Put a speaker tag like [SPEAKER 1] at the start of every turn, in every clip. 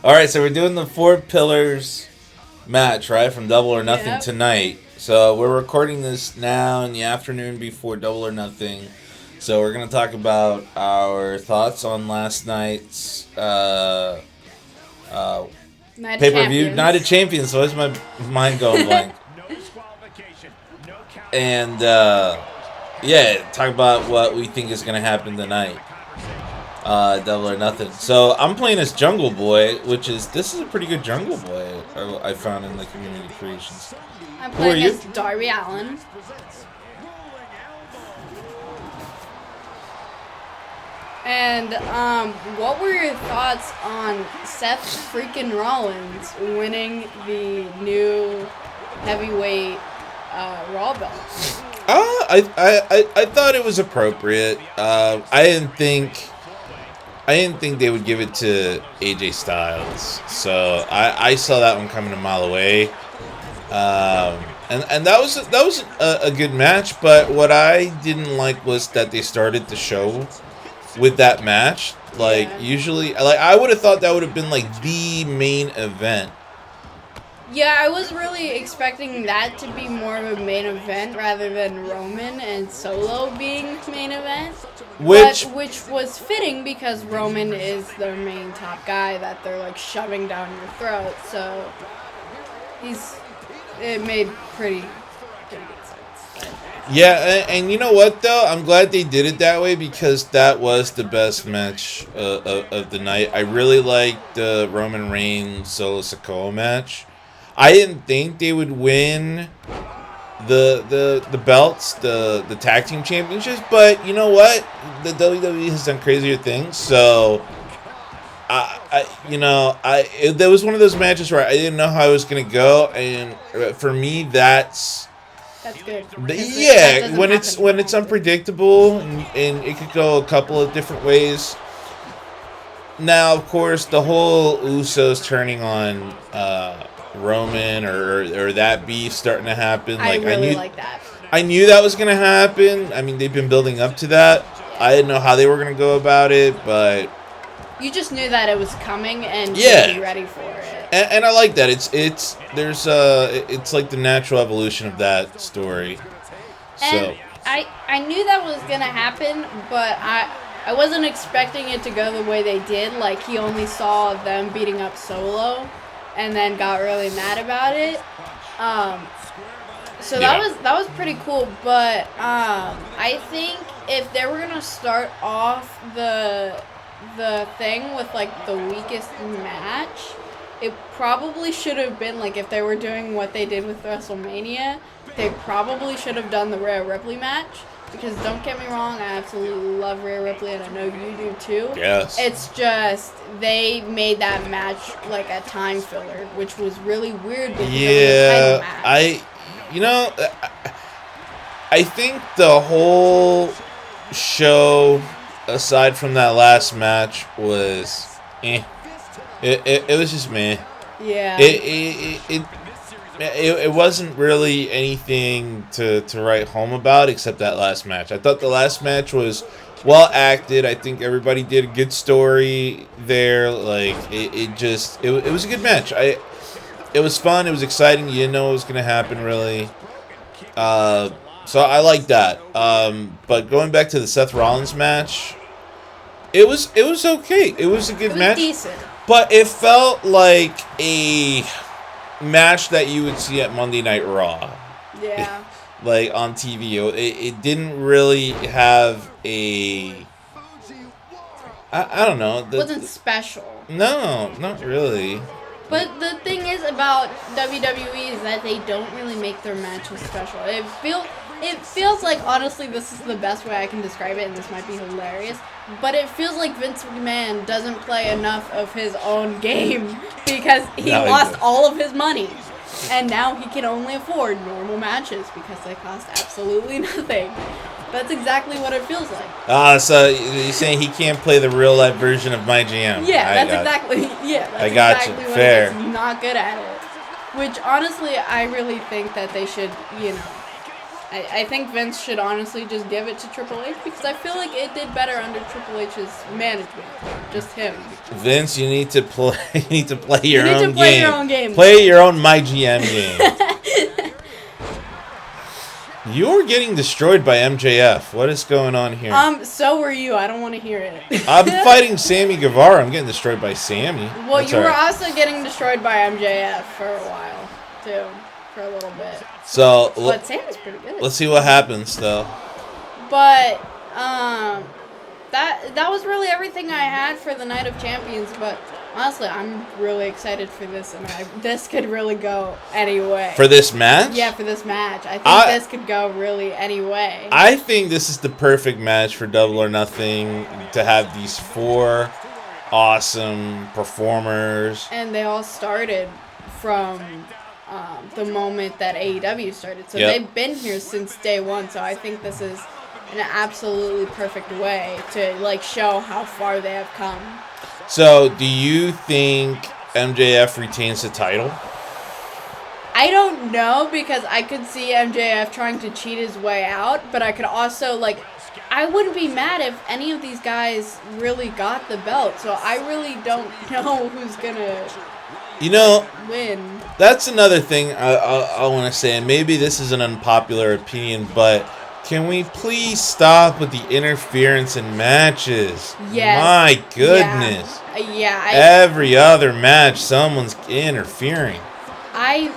[SPEAKER 1] All right, so we're doing the Four Pillars match, right, from Double or Nothing
[SPEAKER 2] Yep.
[SPEAKER 1] tonight. So we're recording this now in the afternoon before Double or Nothing. So we're gonna talk about our thoughts on last night's uh,
[SPEAKER 2] Night of
[SPEAKER 1] pay per view, Night of
[SPEAKER 2] Champions.
[SPEAKER 1] Champions. So where's my mind going blank? And yeah, talk about what we think is gonna happen tonight. Double or Nothing. So I'm playing as Jungle Boy, which is this is a pretty good Jungle Boy I found in the community creations.
[SPEAKER 2] I'm
[SPEAKER 1] Who are
[SPEAKER 2] playing
[SPEAKER 1] you?
[SPEAKER 2] as Darby Allen. And what were your thoughts on Seth freaking Rollins winning the new heavyweight Raw belt?
[SPEAKER 1] I thought it was appropriate. I didn't think they would give it to AJ Styles, so I saw that one coming a mile away. And that was a good match, but what I didn't like was that they started the show with that match. Like
[SPEAKER 2] Yeah.
[SPEAKER 1] usually, like I would have thought that would have been like the main event.
[SPEAKER 2] Yeah, I was really expecting that to be more of a main event rather than Roman and Solo being main event. Which was fitting because Roman is their main top guy that they're like shoving down your throat. So it made pretty good sense.
[SPEAKER 1] Yeah, and you know what though? I'm glad they did it that way because that was the best match of the night. I really liked the Roman Reigns Solo Sikoa match. I didn't think they would win the belts, the tag team championships, but you know what? The WWE has done crazier things, so that was one of those matches where I didn't know how it was gonna go, and for me,
[SPEAKER 2] That's good.
[SPEAKER 1] yeah, when it's unpredictable and it could go a couple of different ways. Now, of course, the whole Usos turning on Roman or that beef starting to happen.
[SPEAKER 2] I
[SPEAKER 1] Like
[SPEAKER 2] really like that.
[SPEAKER 1] I knew that was gonna happen. I mean, they've been building up to that. I didn't know how they were gonna go about it, but
[SPEAKER 2] You just knew that it was coming and
[SPEAKER 1] Yeah.
[SPEAKER 2] to be ready for it.
[SPEAKER 1] and I like that. It's like the natural evolution of that story. So
[SPEAKER 2] And I knew that was gonna happen, but I wasn't expecting it to go the way they did. Like he only saw them beating up Solo, and then got really mad about it. So
[SPEAKER 1] Yeah.
[SPEAKER 2] that was pretty cool. But I think if they were gonna start off the thing with like the weakest match, it probably should have been like if they were doing what they did with WrestleMania, they probably should have done the Rhea Ripley match. Because don't get me wrong, I absolutely love Rhea Ripley, and I know you do too.
[SPEAKER 1] yes.
[SPEAKER 2] It's just they made that match like a time filler, which was really weird because it was a title match.
[SPEAKER 1] You know, I think the whole show, aside from that last match, was, it was just meh.
[SPEAKER 2] Yeah.
[SPEAKER 1] It wasn't really anything to write home about except that last match. I thought the last match was well acted. I think everybody did a good story there. Like it was a good match. It was fun. It was exciting. You didn't know what was gonna happen really. So I like that. But going back to the Seth Rollins match, it was okay. It was a good
[SPEAKER 2] It was
[SPEAKER 1] match.
[SPEAKER 2] decent.
[SPEAKER 1] But it felt like a match that you would see at Monday Night Raw,
[SPEAKER 2] Yeah.
[SPEAKER 1] like on TV. It didn't really have I don't know.
[SPEAKER 2] It wasn't special.
[SPEAKER 1] No, not really.
[SPEAKER 2] But the thing is about WWE is that they don't really make their matches special. It feels like honestly this is the best way I can describe it, and this might be hilarious. But it feels like Vince McMahon doesn't play enough of his own game because he
[SPEAKER 1] No, he
[SPEAKER 2] lost
[SPEAKER 1] doesn't.
[SPEAKER 2] all of his money. And now he can only afford normal matches because they cost absolutely nothing. That's exactly what it feels like.
[SPEAKER 1] So you're saying he can't play the real life version of my GM?
[SPEAKER 2] Yeah,
[SPEAKER 1] I
[SPEAKER 2] that's
[SPEAKER 1] got it.
[SPEAKER 2] exactly
[SPEAKER 1] I got you.
[SPEAKER 2] exactly what
[SPEAKER 1] Fair.
[SPEAKER 2] it is. He's not good at it. Which honestly I really think that they should, I think Vince should honestly just give it to Triple H because I feel like it did better under Triple H's management. just him.
[SPEAKER 1] Vince, you need to play. You need to play your own game.
[SPEAKER 2] Play your own game.
[SPEAKER 1] Play your own My GM game. You're getting destroyed by MJF. What is going on here?
[SPEAKER 2] So were you. I don't want to hear it.
[SPEAKER 1] I'm fighting Sammy Guevara. I'm getting destroyed by Sammy.
[SPEAKER 2] Well, you were also getting destroyed by MJF for a while, too. For a little bit.
[SPEAKER 1] So,
[SPEAKER 2] but Sammy's pretty good.
[SPEAKER 1] Let's see what happens, though.
[SPEAKER 2] But, that was really everything I had for the Night of Champions, but honestly, I'm really excited for this, and this could really go any way.
[SPEAKER 1] For this match?
[SPEAKER 2] Yeah, for this match. I think this could go really any way.
[SPEAKER 1] I think this is the perfect match for Double or Nothing, to have these 4 awesome performers.
[SPEAKER 2] And they all started from the moment that AEW started. So they've been here since day one, so I think this is an absolutely perfect way to show how far they have come.
[SPEAKER 1] So, do you think MJF retains the title?
[SPEAKER 2] I don't know, because I could see MJF trying to cheat his way out, but I could also, I wouldn't be mad if any of these guys really got the belt, so I really don't know who's gonna win.
[SPEAKER 1] That's another thing I want to say, and maybe this is an unpopular opinion, but can we please stop with the interference in matches?
[SPEAKER 2] Yes.
[SPEAKER 1] My goodness.
[SPEAKER 2] Yeah.
[SPEAKER 1] Every other match, someone's interfering.
[SPEAKER 2] I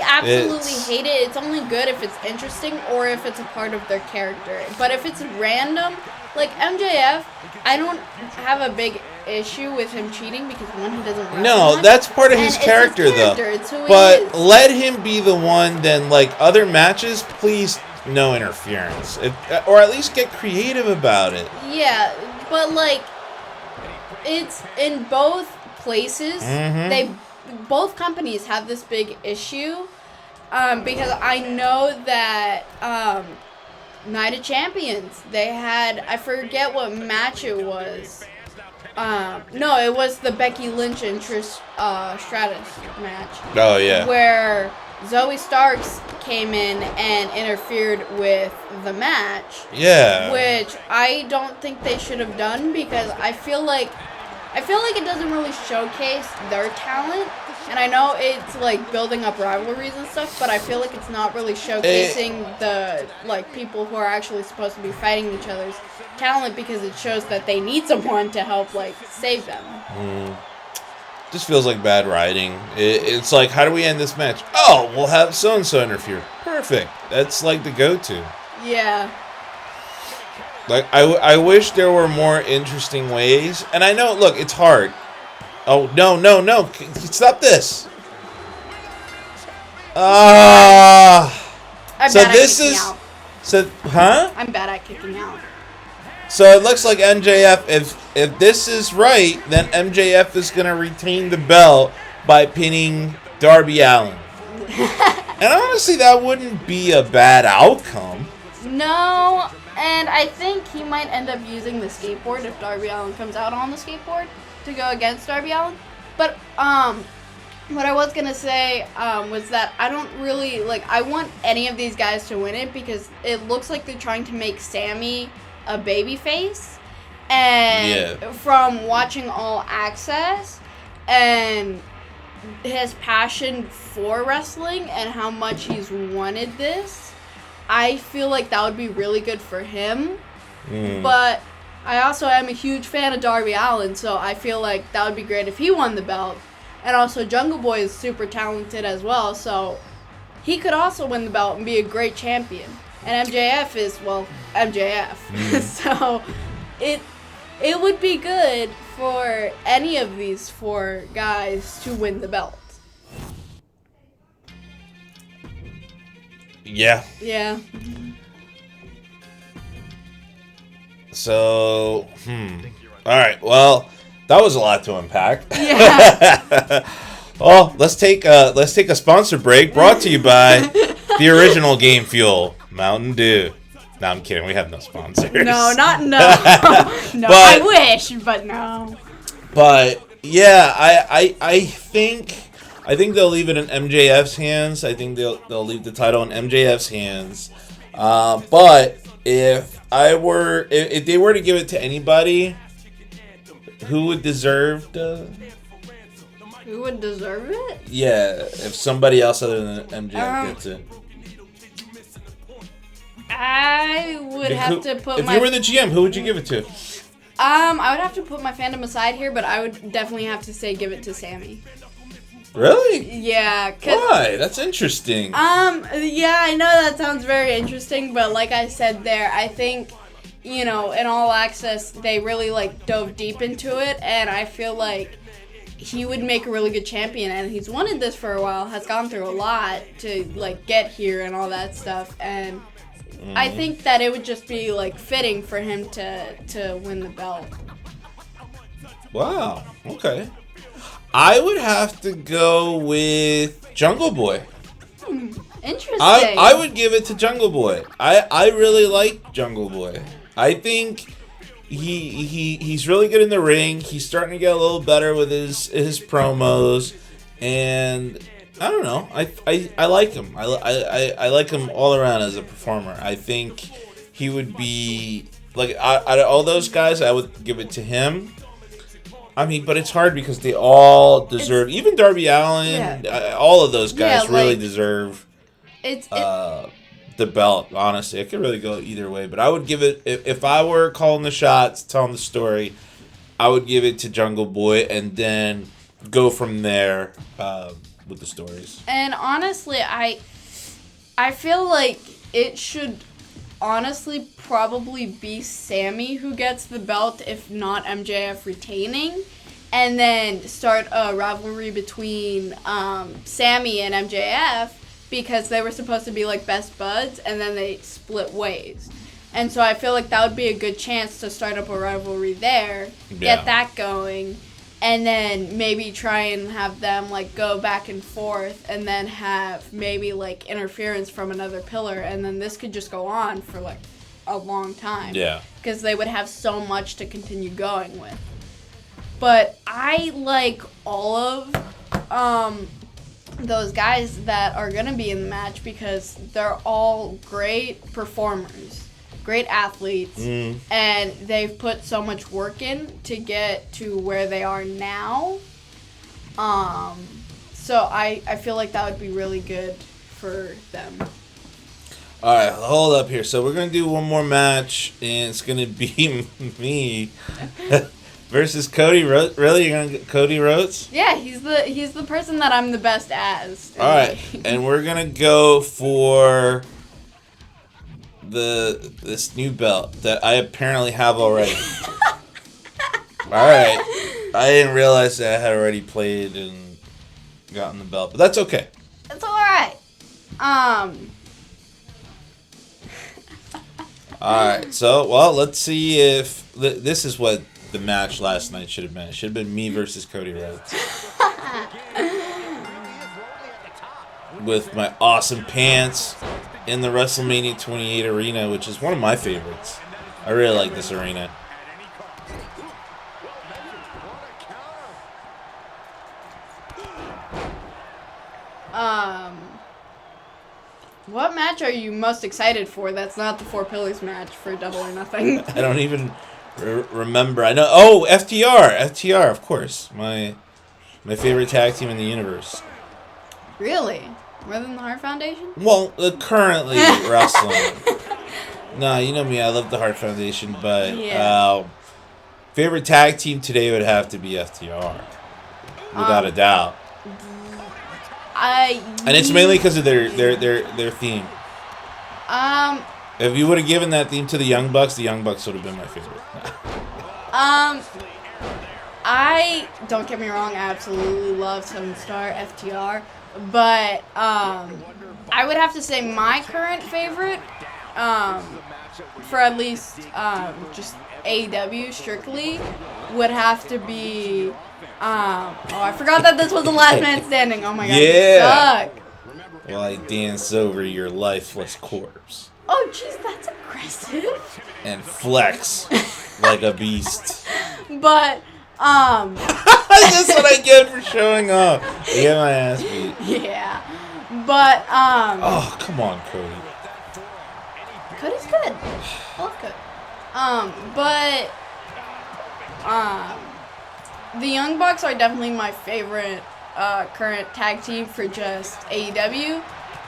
[SPEAKER 2] absolutely hate it. It's only good if it's interesting or if it's a part of their character. But if it's random, like MJF, I don't have a big issue with him cheating because one, he doesn't wrestle much,
[SPEAKER 1] that's part of his character, though.
[SPEAKER 2] It's who
[SPEAKER 1] but
[SPEAKER 2] he is.
[SPEAKER 1] Let him be the one. Then, other matches, please, no interference, or at least get creative about it.
[SPEAKER 2] Yeah, but it's in both places. Both companies have this big issue, because I know that Night of Champions, they had, I forget what match it was. No, it was the Becky Lynch and Trish Stratus match.
[SPEAKER 1] Oh, yeah.
[SPEAKER 2] Where Zoe Starks came in and interfered with the match.
[SPEAKER 1] Yeah.
[SPEAKER 2] Which I don't think they should have done, because I feel like it doesn't really showcase their talent. And I know it's building up rivalries and stuff, but I feel like it's not really showcasing the people who are actually supposed to be fighting each other's talent, because it shows that they need someone to help save them.
[SPEAKER 1] Just feels like bad writing. It's like, how do we end this match? Oh, we'll have so and so interfere. Perfect. That's the go-to.
[SPEAKER 2] Yeah.
[SPEAKER 1] I wish there were more interesting ways. And I know, look, it's hard. Oh, no. Stop this.
[SPEAKER 2] I'm bad at kicking out. I'm bad at kicking out.
[SPEAKER 1] So it looks like MJF, if this is right, then MJF is going to retain the belt by pinning Darby Allin. And honestly, that wouldn't be a bad outcome.
[SPEAKER 2] No, and I think he might end up using the skateboard if Darby Allin comes out on the skateboard to go against Darby Allin. But what I was going to say was that I don't really, I want any of these guys to win it, because it looks like they're trying to make Sammy a babyface. And from watching All Access and his passion for wrestling and how much he's wanted this, I feel like that would be really good for him. But I also am a huge fan of Darby Allin, so I feel like that would be great if he won the belt. And also Jungle Boy is super talented as well, so he could also win the belt and be a great champion. And MJF is, MJF. So it would be good for any of these 4 guys to win the belt.
[SPEAKER 1] Yeah.
[SPEAKER 2] Yeah.
[SPEAKER 1] So, all right. Well, that was a lot to unpack.
[SPEAKER 2] Yeah.
[SPEAKER 1] Well, let's take a sponsor break brought to you by the original Game Fuel, Mountain Dew. No, I'm kidding. We have no sponsors.
[SPEAKER 2] No. No, I wish, but no.
[SPEAKER 1] But yeah, I think they'll leave it in MJF's hands. I think they'll leave the title in MJF's hands. But if they were to give it to anybody, who would deserve
[SPEAKER 2] Who would deserve it?
[SPEAKER 1] Yeah, if somebody else other than MJF gets it.
[SPEAKER 2] I would have to put
[SPEAKER 1] If you were the GM, who would you give it to?
[SPEAKER 2] I would have to put my fandom aside here, but I would definitely have to say give it to Sammy.
[SPEAKER 1] Really?
[SPEAKER 2] Yeah.
[SPEAKER 1] Why? That's interesting.
[SPEAKER 2] Yeah, I know that sounds very interesting, but like I said there, I think, you know, in All Access, they really, like, dove deep into it, and I feel like he would make a really good champion, and he's wanted this for a while, has gone through a lot to, like, get here and all that stuff, and I think that it would just be, like, fitting for him to win the belt.
[SPEAKER 1] Wow. Okay. I would have to go with Jungle Boy.
[SPEAKER 2] Interesting.
[SPEAKER 1] I would give it to Jungle Boy. I really like Jungle Boy. I think he's really good in the ring. He's starting to get a little better with his promos, and I don't know. I like him. I like him all around as a performer. I think he would be like out of all those guys, I would give it to him. I mean, but it's hard because they all deserve. Even Darby Allin, all of those guys really deserve the belt. Honestly, it could really go either way. But I would give it if I were calling the shots, telling the story. I would give it to Jungle Boy, and then go from there with the stories.
[SPEAKER 2] And honestly, I feel like it should honestly probably be Sammy who gets the belt, if not MJF retaining, and then start a rivalry between Sammy and MJF, because they were supposed to be like best buds, and then they split ways. And so I feel like that would be a good chance to start up a rivalry there, get that going, and then maybe try and have them like go back and forth, and then have maybe like interference from another pillar, and then this could just go on for like a long time.
[SPEAKER 1] Yeah.
[SPEAKER 2] Because they would have so much to continue going with. But I like all of those guys that are going to be in the match, because they're all great performers, great athletes, and they've put so much work in to get to where they are now. So I feel like that would be really good for them.
[SPEAKER 1] All right, hold up here. So we're going to do one more match, and it's going to be me versus Cody Rhodes. Really? You're going to get Cody Rhodes?
[SPEAKER 2] Yeah, he's the person that I'm the best as.
[SPEAKER 1] All right, and we're going to go for this new belt that I apparently have already. All right. I didn't realize that I had already played and gotten the belt, but that's okay.
[SPEAKER 2] It's all right.
[SPEAKER 1] Alright, so, well, let's see if... This is what the match last night should have been. It should have been me versus Cody Rhodes. With my awesome pants in the WrestleMania 28 arena, which is one of my favorites. I really like this arena.
[SPEAKER 2] What match are you most excited for that's not the Four Pillars match for Double or Nothing?
[SPEAKER 1] I don't even remember. I know. Oh, FTR. FTR, of course. My favorite tag team in the universe.
[SPEAKER 2] Really? More than the Heart Foundation?
[SPEAKER 1] Well, currently wrestling. No, you know me. I love the Heart Foundation, but favorite tag team today would have to be FTR, without a doubt. And it's mainly because of their theme. If you would have given that theme to the Young Bucks would have been my favorite.
[SPEAKER 2] I don't get me wrong, I absolutely love 7-Star FTR, but I would have to say my current favorite, for at least just AEW strictly, would have to be. I forgot that this was the last man standing. Oh my god,
[SPEAKER 1] yeah.
[SPEAKER 2] you suck.
[SPEAKER 1] Well, I dance over your lifeless corpse.
[SPEAKER 2] Oh jeez, that's aggressive.
[SPEAKER 1] And flex like a beast.
[SPEAKER 2] But
[SPEAKER 1] that's what I get for showing up. I get my ass beat.
[SPEAKER 2] Yeah, but
[SPEAKER 1] Oh, come on, Cody.
[SPEAKER 2] Cody's good. I love Cody. But the Young Bucks are definitely my favorite current tag team for just AEW.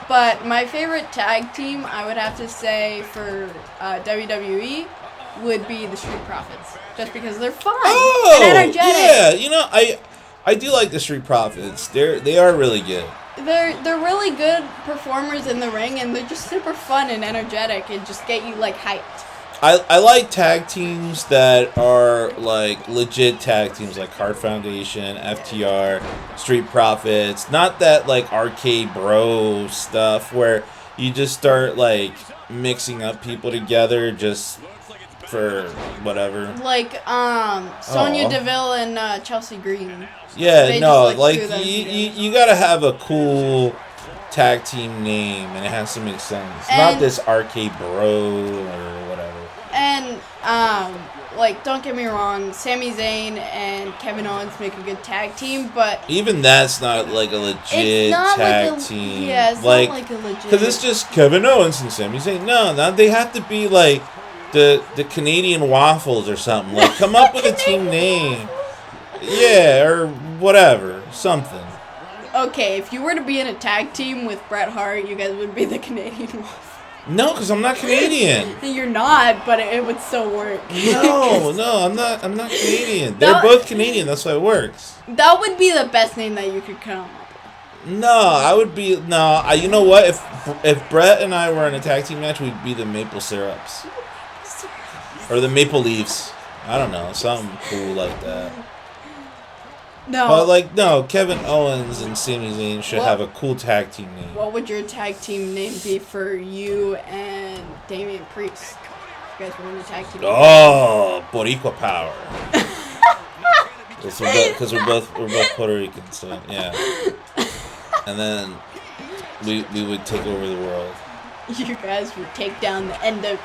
[SPEAKER 2] But my favorite tag team, I would have to say, for WWE would be the Street Profits. Just because they're fun and energetic.
[SPEAKER 1] Yeah, I do like the Street Profits. They are really good.
[SPEAKER 2] They're really good performers in the ring, and they're just super fun and energetic and just get you, like, hyped.
[SPEAKER 1] I like tag teams that are, like, legit tag teams, like Hard Foundation, FTR, Street Profits. Not that, like, arcade bro stuff where you just start, like, mixing up people together just for whatever.
[SPEAKER 2] Like, Sonya Deville and Chelsea Green.
[SPEAKER 1] Yeah,
[SPEAKER 2] they
[SPEAKER 1] no,
[SPEAKER 2] just,
[SPEAKER 1] like, you gotta have a cool tag team name, and it has to make sense. Not this arcade bro or whatever.
[SPEAKER 2] And, like, don't get me wrong, Sami Zayn and Kevin Owens make a good tag team, but...
[SPEAKER 1] Even that's not, like, a legit tag team.
[SPEAKER 2] Yeah, it's not like a legit...
[SPEAKER 1] Because it's just Kevin Owens and Sami Zayn. No, they have to be, like, the Canadian Waffles or something. Like, come up with a team name. Yeah, or whatever. Something.
[SPEAKER 2] Okay, if you were to be in a tag team with Bret Hart, you guys would be the Canadian Waffles.
[SPEAKER 1] No, because I'm not Canadian.
[SPEAKER 2] You're not, but it would still work.
[SPEAKER 1] No, I'm not Canadian. They're both Canadian. That's why it works.
[SPEAKER 2] That would be the best name that you could come up with.
[SPEAKER 1] No, I would be... No, you know what? If Brett and I were in a tag team match, we'd be the Maple Syrups. Or the Maple Leafs. I don't know. Something cool like that.
[SPEAKER 2] No.
[SPEAKER 1] But, like, no, Kevin Owens and Sami Zayn should have a cool tag team name.
[SPEAKER 2] What would your tag team name be for you and Damian Priest? You guys were in a tag team.
[SPEAKER 1] Oh, Boricua Power. Because we're both Puerto Ricans, so yeah. And then we would take over the world.
[SPEAKER 2] You guys would take down the LWO.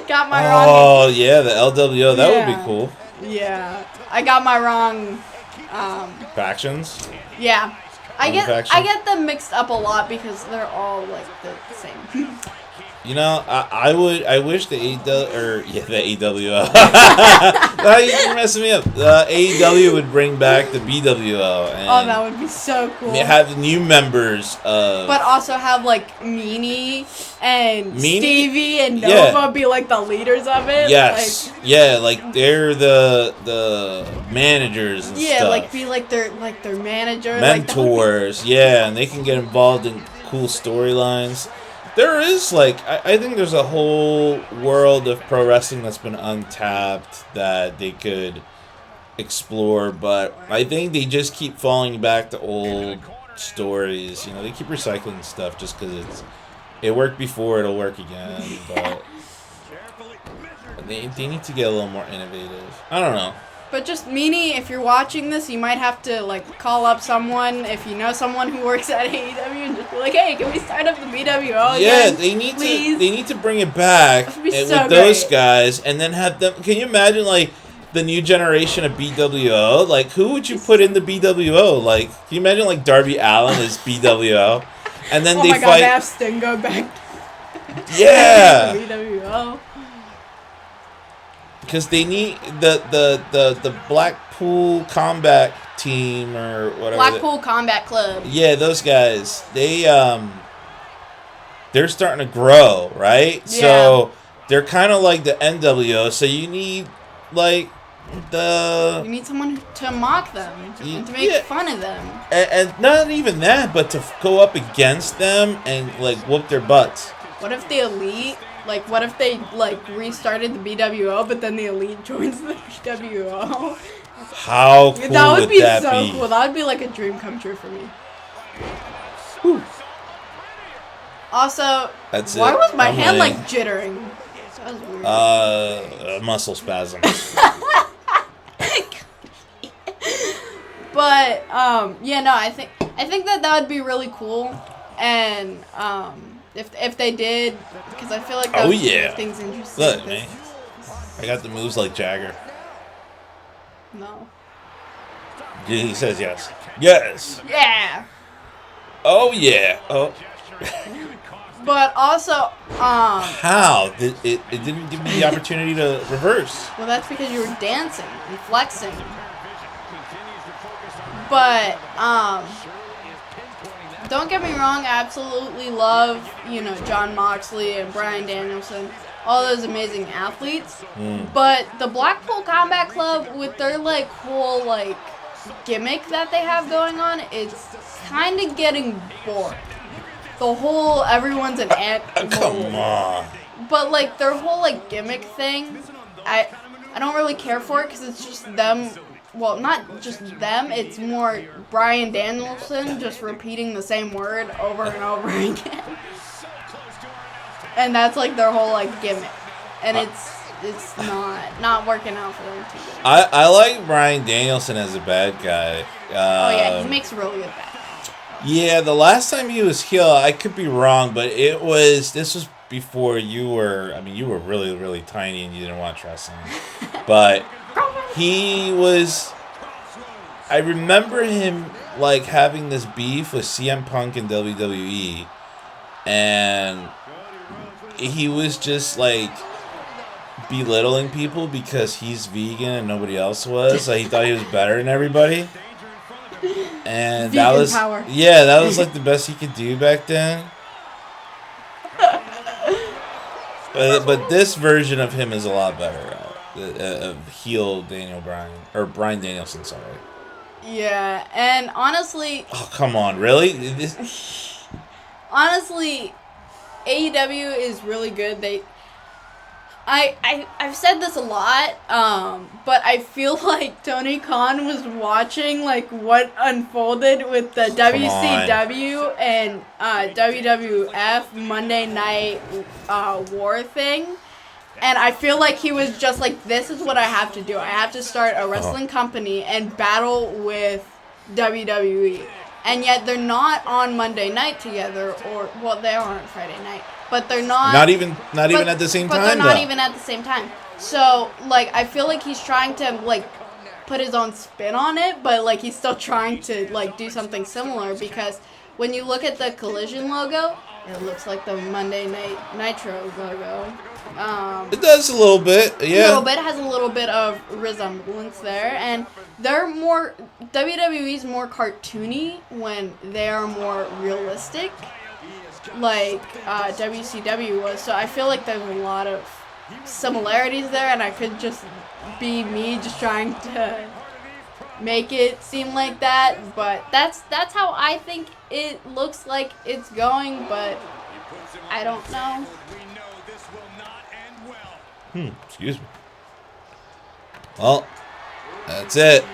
[SPEAKER 2] Got my wrong.
[SPEAKER 1] Oh yeah, the LWO. That would be cool.
[SPEAKER 2] Yeah, I got my wrong.
[SPEAKER 1] Factions.
[SPEAKER 2] Yeah, I get them mixed up a lot because they're all like the same.
[SPEAKER 1] You know, I wish the AEW you're messing me up. The AEW would bring back the BWO. And
[SPEAKER 2] that would be so cool.
[SPEAKER 1] Have new members of.
[SPEAKER 2] But also have like Meanie and Stevie and Nova be like the leaders of it.
[SPEAKER 1] Yes. Like they're the managers and stuff.
[SPEAKER 2] Yeah, like be like their manager.
[SPEAKER 1] Mentors. And they can get involved in cool storylines. There is, like, I think there's a whole world of pro wrestling that's been untapped that they could explore, but I think they just keep falling back to old stories. You know, they keep recycling stuff just because it worked before, it'll work again, but they need to get a little more innovative. I don't know.
[SPEAKER 2] But just, Meanie, if you're watching this, you might have to, like, call up someone, if you know someone who works at AEW, and just be like, hey, can we start up the BWO again?
[SPEAKER 1] Yeah, they need to bring it back with those guys, and then have them... Can you imagine, like, the new generation of BWO? Like, who would you put in the BWO? Like, can you imagine, like, Darby Allin as BWO? And then they
[SPEAKER 2] God, they have Sting go back.
[SPEAKER 1] Yeah!
[SPEAKER 2] BWO.
[SPEAKER 1] Because they need the Blackpool Combat Team or whatever.
[SPEAKER 2] Blackpool Combat Club.
[SPEAKER 1] Yeah, those guys. They're starting to grow, right? Yeah. So they're kind of like the NWO. So you need you
[SPEAKER 2] need someone to mock them and to make fun of them.
[SPEAKER 1] And not even that, but to go up against them and like whoop their butts.
[SPEAKER 2] What if the Elite? Like, what if they, like, restarted the BWO, but then the Elite joins the BWO?
[SPEAKER 1] How cool
[SPEAKER 2] that would be so
[SPEAKER 1] be?
[SPEAKER 2] Cool. That would be, like, a dream come true for me.
[SPEAKER 1] Whew.
[SPEAKER 2] Also, why was my hand, like, jittering? That was weird.
[SPEAKER 1] Muscle spasm.
[SPEAKER 2] But, I think that would be really cool. And, if they did, because I feel like that would make things interesting.
[SPEAKER 1] Look, man. I got the moves like Jagger.
[SPEAKER 2] No.
[SPEAKER 1] He says yes. Yes.
[SPEAKER 2] Yeah.
[SPEAKER 1] Oh, yeah. Oh.
[SPEAKER 2] But also,
[SPEAKER 1] How? It didn't give me the opportunity to reverse.
[SPEAKER 2] well, that's because you were dancing and flexing. But, don't get me wrong, I absolutely love, John Moxley and Bryan Danielson, all those amazing athletes. But the Blackpool Combat Club, with their, whole, gimmick that they have going on, it's kind of getting boring. The whole, everyone's an ant.
[SPEAKER 1] Come on.
[SPEAKER 2] But, their whole, gimmick thing, I don't really care for it because it's just them. Well, not just them, it's more Bryan Danielson just repeating the same word over and over again. And that's, their whole, gimmick. And it's not working out for them too good.
[SPEAKER 1] I like Bryan Danielson as a bad guy.
[SPEAKER 2] Oh, yeah, he makes a really good bad guy.
[SPEAKER 1] Yeah, the last time he was heel, I could be wrong, but this was before you were really, really tiny and you didn't watch wrestling. But he was, I remember him, having this beef with CM Punk in WWE, and he was just, belittling people because he's vegan and nobody else was. He thought he was better than everybody. And
[SPEAKER 2] vegan power.
[SPEAKER 1] That was the best he could do back then. But this version of him is a lot better. Of heel Bryan Danielson, sorry.
[SPEAKER 2] Yeah, and honestly...
[SPEAKER 1] Oh, come on, really?
[SPEAKER 2] Honestly, AEW is really good. I've said this a lot, but I feel like Tony Khan was watching what unfolded with the WCW and WWF Monday Night War thing, and I feel like he was just this is what I have to do. I have to start a wrestling company and battle with WWE, and yet they're not on Monday night together, they are on Friday night. But they're not... Not even
[SPEAKER 1] at the same time,
[SPEAKER 2] But they're not even at the same time. So, I feel like he's trying to, put his own spin on it, but, he's still trying to, do something similar, because when you look at the Collision logo, it looks like the Monday Night Nitro logo.
[SPEAKER 1] It does a little bit, yeah.
[SPEAKER 2] A little bit. It has a little bit of resemblance there, and they're more... WWE's more cartoony when they are more realistic. WCW was, so I feel like there's a lot of similarities there, and I could just be me just trying to make it seem like that, but that's how I think it looks like it's going, but I don't know.
[SPEAKER 1] Excuse me. Well, that's it.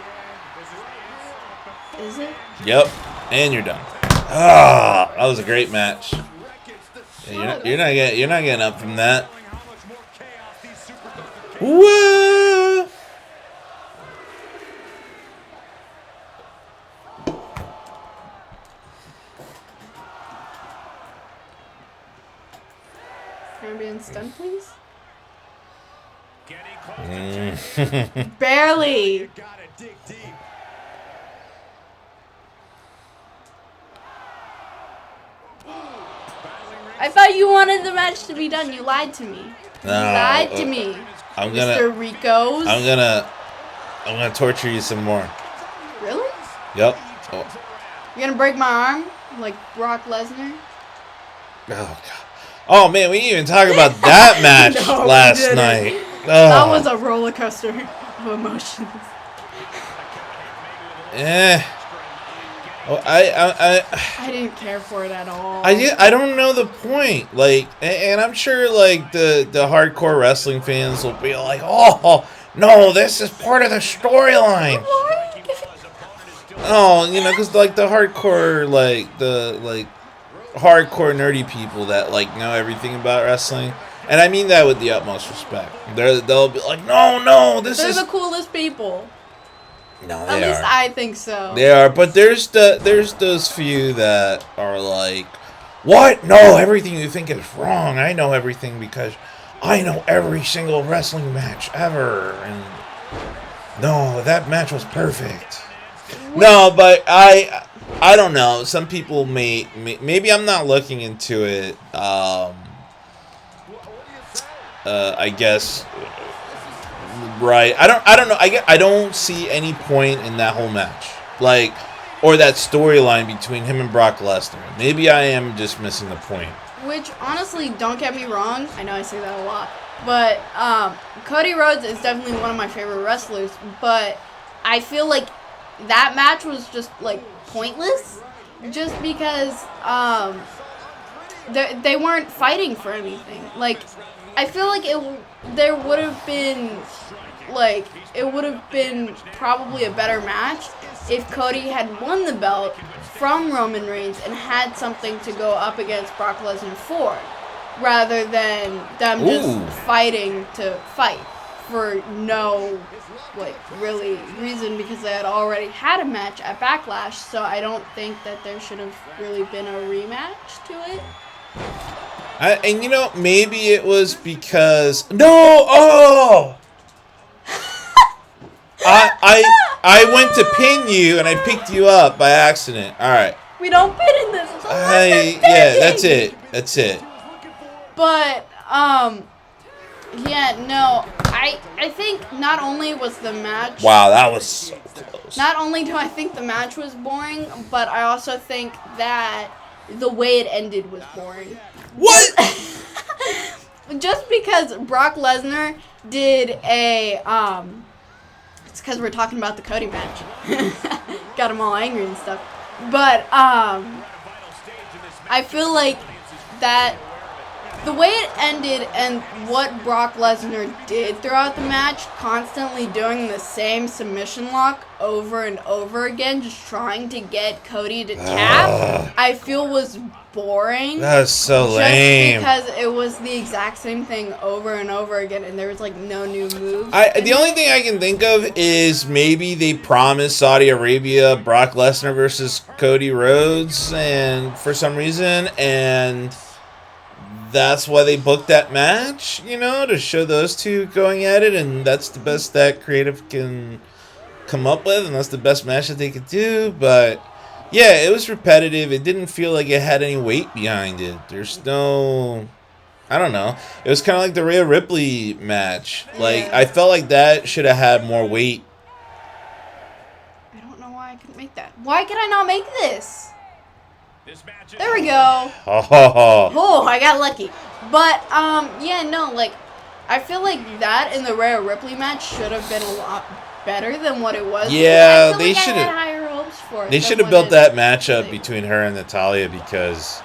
[SPEAKER 2] Is it?
[SPEAKER 1] Yep, and you're done. Ah, that was a great match. Yeah, you're not getting up from that. Whoa!
[SPEAKER 2] Can I be in stun, please? Barely. I thought you wanted the match to be done. You lied to me. You lied to me. Mr. Rico's.
[SPEAKER 1] I'm gonna torture you some more.
[SPEAKER 2] Really?
[SPEAKER 1] Yep.
[SPEAKER 2] You're gonna break my arm like Brock Lesnar?
[SPEAKER 1] Oh god. Oh man, we didn't even talk about that match last night. Oh.
[SPEAKER 2] That was a roller coaster of emotions.
[SPEAKER 1] Oh,
[SPEAKER 2] I didn't care for it at all.
[SPEAKER 1] I don't know the point. And I'm sure the hardcore wrestling fans will be like, "Oh, no, this is part of the storyline." Oh, because the hardcore the hardcore nerdy people that know everything about wrestling. And I mean that with the utmost respect. They'll be like, "No,
[SPEAKER 2] They're the coolest people."
[SPEAKER 1] No,
[SPEAKER 2] At least I think so.
[SPEAKER 1] They are, but there's those few that are like, "What? No, everything you think is wrong. I know everything because I know every single wrestling match ever." And no, that match was perfect. No, but I don't know. Some people maybe I'm not looking into it. I guess. Right. I don't know. I don't see any point in that whole match. Like, or that storyline between him and Brock Lesnar. Maybe I am just missing the point.
[SPEAKER 2] Which, honestly, don't get me wrong. I know I say that a lot. But Cody Rhodes is definitely one of my favorite wrestlers. But I feel like that match was just, like, pointless. Just because they weren't fighting for anything. Like, I feel like there would have been, like, it would have been probably a better match if Cody had won the belt from Roman Reigns and had something to go up against Brock Lesnar for, rather than them just fighting to fight for no, like, really reason, because they had already had a match at Backlash, so I don't think that there should have really been a rematch to it.
[SPEAKER 1] And you know, maybe it was because I went to pin you and I picked you up by accident. All right.
[SPEAKER 2] We don't pin in this. It's a
[SPEAKER 1] yeah, that's it. That's it.
[SPEAKER 2] But yeah, no. I think not only was the match.
[SPEAKER 1] Wow, that was so close.
[SPEAKER 2] Not only do I think the match was boring, but I also think that the way it ended was boring.
[SPEAKER 1] What?
[SPEAKER 2] Just because Brock Lesnar did a it's because we're talking about the Cody match. Got him all angry and stuff. But I feel like that the way it ended and what Brock Lesnar did throughout the match, constantly doing the same submission lock over and over again, just trying to get Cody to tap, I feel was boring.
[SPEAKER 1] That's so lame.
[SPEAKER 2] Just because it was the exact same thing over and over again, and there was like no new moves.
[SPEAKER 1] The only thing I can think of is maybe they promised Saudi Arabia Brock Lesnar versus Cody Rhodes, and for some reason, and that's why they booked that match, you know, to show those two going at it, and that's the best that creative can come up with, and that's the best match that they could do. But yeah, it was repetitive. It didn't feel like it had any weight behind it. There's no, I don't know. It was kind of like the Rhea Ripley match. Like, I felt like that should have had more weight.
[SPEAKER 2] I don't know why I couldn't make that. Why could I not make this? There we go. Oh, I got lucky. But, yeah, no, like, I feel like that in the Rhea Ripley match should have been a lot better than what it was.
[SPEAKER 1] Yeah, they
[SPEAKER 2] should have. I had higher hopes for it.
[SPEAKER 1] They should have built that matchup between her and Natalya, because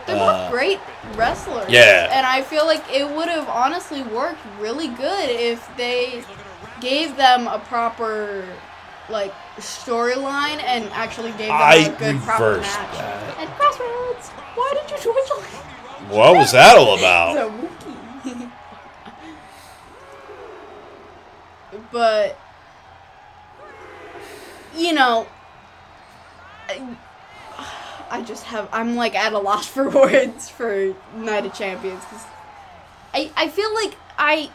[SPEAKER 2] they're both great wrestlers.
[SPEAKER 1] Yeah.
[SPEAKER 2] And I feel like it would have honestly worked really good if they gave them a proper, like, storyline and actually gave them a good proper match.
[SPEAKER 1] That.
[SPEAKER 2] And Crossroads, why did you switch?
[SPEAKER 1] What was that all about?
[SPEAKER 2] It's a Wookiee. But, you know, I'm like at a loss for words for Night of Champions, because I feel like I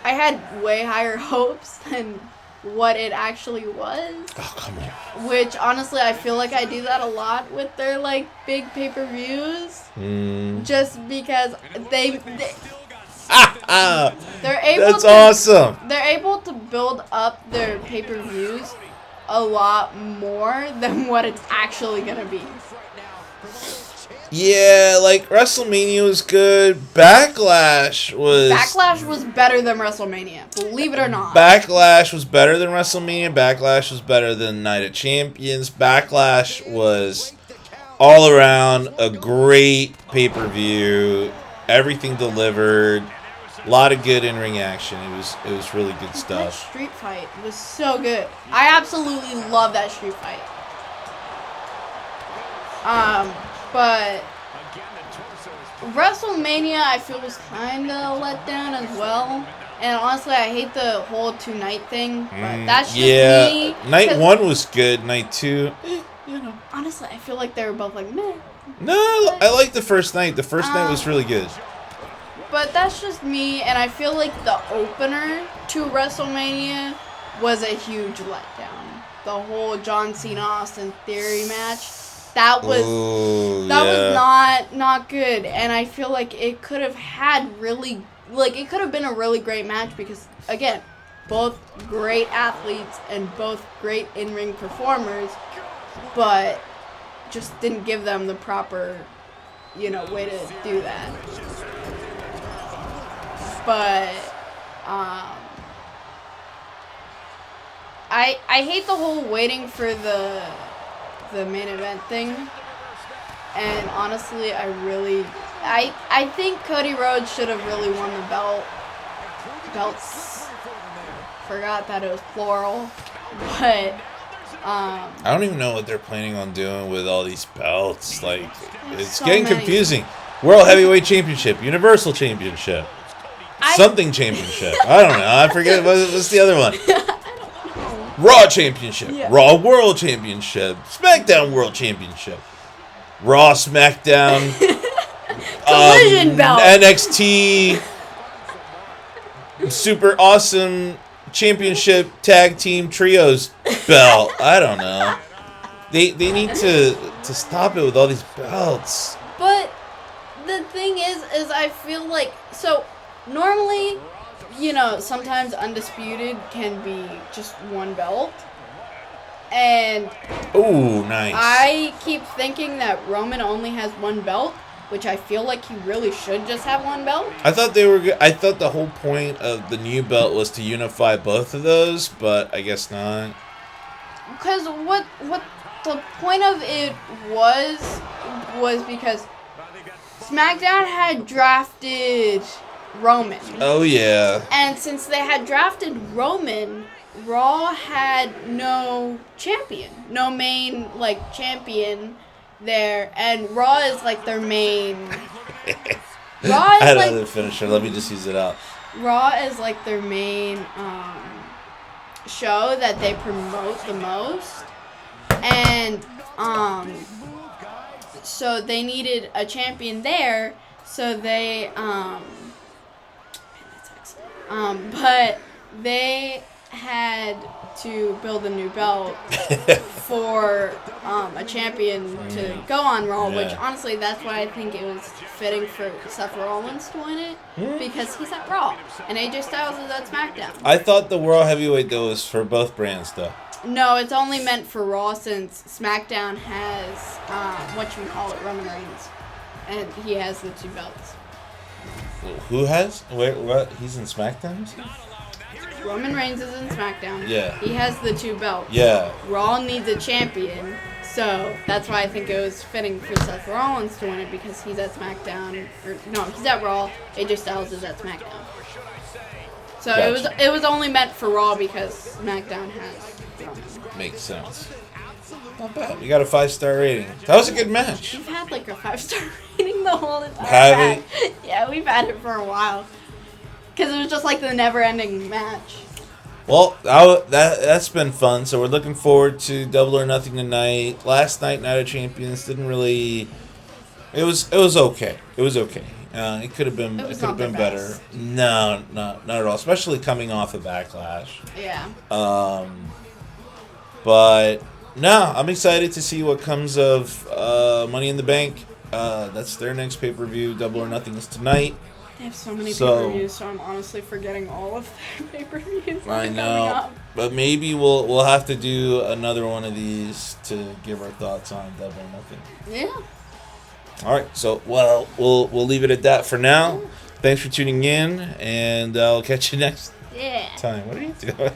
[SPEAKER 2] had way higher hopes than what it actually was.
[SPEAKER 1] Oh, come on.
[SPEAKER 2] Which, honestly, I feel like I do that a lot with their, like, big pay-per-views. Just because they're able
[SPEAKER 1] That's awesome.
[SPEAKER 2] They're able to build up their pay-per-views a lot more than what it's actually going to be.
[SPEAKER 1] Yeah, like, WrestleMania was good. Backlash
[SPEAKER 2] was better than WrestleMania, believe it or not.
[SPEAKER 1] Backlash was better than WrestleMania. Backlash was better than Night of Champions. Backlash was all around a great pay-per-view. Everything delivered. A lot of good in-ring action. It was really good stuff.
[SPEAKER 2] That street fight was so good. I absolutely love that street fight. But WrestleMania, I feel, was kind of let down as well. And honestly, I hate the whole two-night thing. But that's just me.
[SPEAKER 1] Night 1 was good. Night 2, you know.
[SPEAKER 2] Honestly, I feel like they were both like, meh.
[SPEAKER 1] No, I like the first night. The first night was really good.
[SPEAKER 2] But that's just me, and I feel like the opener to WrestleMania was a huge letdown. the whole John Cena Austin Theory match. That was not good, and I feel like it could have it could have been a really great match because again, both great athletes and both great in-ring performers, but just didn't give them the proper, way to do that. But I hate the whole waiting for the main event thing. And honestly, I think Cody Rhodes should have really won the belts. Forgot that it was plural. But
[SPEAKER 1] I don't even know what they're planning on doing with all these belts. Like, it's
[SPEAKER 2] so
[SPEAKER 1] getting
[SPEAKER 2] many.
[SPEAKER 1] confusing. World Heavyweight Championship, Universal Championship, something championship. I don't know. I forget what's the other one. Raw Championship,
[SPEAKER 2] Yeah.
[SPEAKER 1] Raw World Championship, SmackDown World Championship, Raw SmackDown,
[SPEAKER 2] Collision belt.
[SPEAKER 1] NXT, Super Awesome Championship Tag Team Trios belt. I don't know. They need to stop it with all these belts.
[SPEAKER 2] But the thing is I feel like, so normally, sometimes Undisputed can be just one belt. And
[SPEAKER 1] Ooh, nice.
[SPEAKER 2] I keep thinking that Roman only has one belt, which I feel like he really should just have one belt.
[SPEAKER 1] I thought I thought the whole point of the new belt was to unify both of those, but I guess not.
[SPEAKER 2] Because what the point of it was because SmackDown had drafted Roman.
[SPEAKER 1] Oh, yeah.
[SPEAKER 2] And since they had drafted Roman, Raw had no champion. No main, champion there. And Raw is, their main... Raw
[SPEAKER 1] I had
[SPEAKER 2] is,
[SPEAKER 1] another finisher. Let me just use it out.
[SPEAKER 2] Raw is, their main show that they promote the most. And, so they needed a champion there. So they, but they had to build a new belt for a champion to go on Raw, which honestly, that's why I think it was fitting for Seth Rollins to win it, because he's at Raw, and AJ Styles is at SmackDown.
[SPEAKER 1] I thought the World Heavyweight, though, was for both brands, though.
[SPEAKER 2] No, it's only meant for Raw since SmackDown has, Roman Reigns, and he has the two belts.
[SPEAKER 1] Who has? What? He's in SmackDown?
[SPEAKER 2] Roman Reigns is in SmackDown.
[SPEAKER 1] Yeah.
[SPEAKER 2] He has the two belts.
[SPEAKER 1] Yeah.
[SPEAKER 2] Raw needs a champion, so that's why I think it was fitting for Seth Rollins to win it, because he's at SmackDown. He's at Raw. AJ Styles is at SmackDown. So
[SPEAKER 1] Gotcha.
[SPEAKER 2] it was only meant for Raw because SmackDown has Roman.
[SPEAKER 1] Makes sense. Not bad. We got a 5-star rating. That was a good match.
[SPEAKER 2] We've had a 5-star rating the whole entire
[SPEAKER 1] Have
[SPEAKER 2] match. Yeah, we've had it for a while. Because it was just the never-ending match.
[SPEAKER 1] Well, that's been fun. So we're looking forward to Double or Nothing tonight. Last night, Night of Champions didn't really. It was okay. It was okay. It could have been. It could have been better. No, not at all. Especially coming off of Backlash.
[SPEAKER 2] Yeah.
[SPEAKER 1] But no, I'm excited to see what comes of Money in the Bank. That's their next pay-per-view. Double or Nothing is tonight.
[SPEAKER 2] They have so many pay-per-views, so I'm honestly forgetting all of their pay-per-views.
[SPEAKER 1] I know, but maybe we'll have to do another one of these to give our thoughts on Double or Nothing.
[SPEAKER 2] Yeah.
[SPEAKER 1] All right, so we'll leave it at that for now. Thanks for tuning in, and I'll catch you next time. What are you doing?